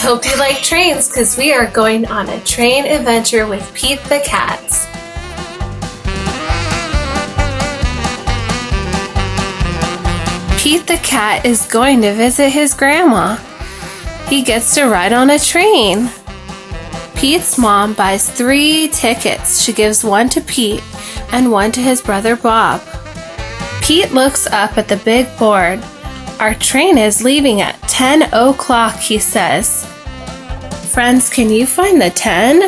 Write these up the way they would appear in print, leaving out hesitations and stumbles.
hope you like trains because we are going on a train adventure with Pete the cat. Pete the cat is going to visit his grandma. He gets to ride on a train. Pete's mom buys 3 tickets. She gives one to Pete and one to his brother Bob. Pete looks up at the big board. Our train is leaving at 10 o'clock, he says. Friends, can you find the 10?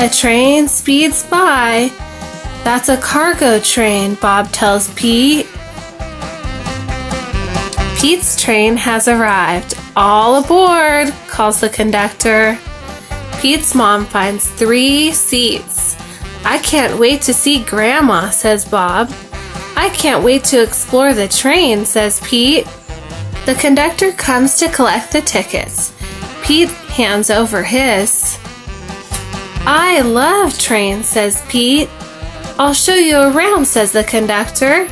A train speeds by. That's a cargo train, Bob tells Pete. Pete's train has arrived. All aboard, calls the conductor. Pete's mom finds 3 seats. I can't wait to see Grandma, says Bob. I can't wait to explore the train, says Pete. The conductor comes to collect the tickets. Pete hands over his. I love trains, says Pete. I'll show you around, says the conductor.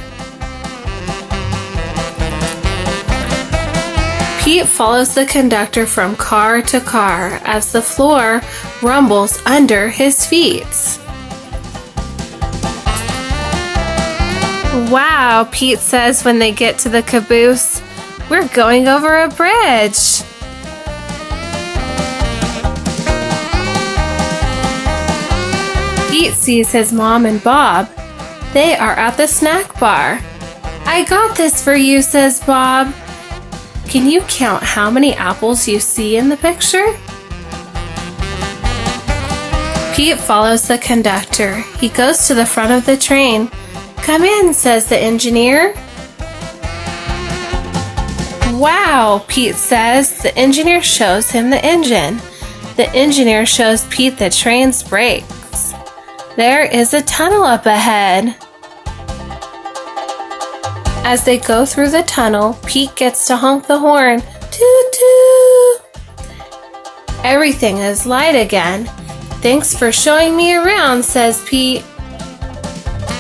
Pete follows the conductor from car to car as the floor rumbles under his feet. Wow, Pete says when they get to the caboose. We're going over a bridge. Pete sees his mom and Bob. They are at the snack bar. I got this for you, says Bob. Can you count how many apples you see in the picture? Pete follows the conductor. He goes to the front of the train. Come in, says the engineer. Wow, Pete says. The engineer shows him the engine. The engineer shows Pete the train's brakes. There is a tunnel up ahead. As they go through the tunnel, Pete gets to honk the horn. Toot toot! Everything is light again. Thanks for showing me around, says Pete.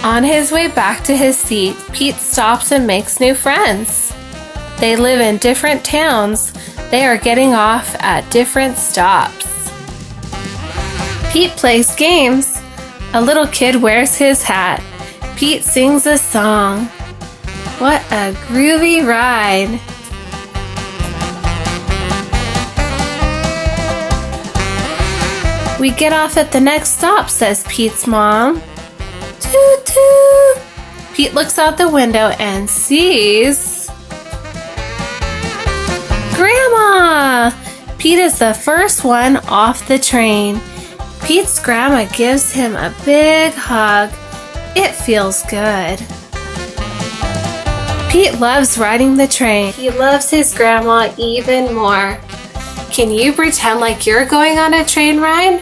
On his way back to his seat, Pete stops and makes new friends. They live in different towns. They are getting off at different stops. Pete plays games. A little kid wears his hat. Pete sings a song. What a groovy ride. We get off at the next stop, says Pete's mom. Toot toot! Pete looks out the window and sees Grandma! Pete is the first one off the train. Pete's grandma gives him a big hug. It feels good. Pete loves riding the train. He loves his grandma even more. Can you pretend like you're going on a train ride?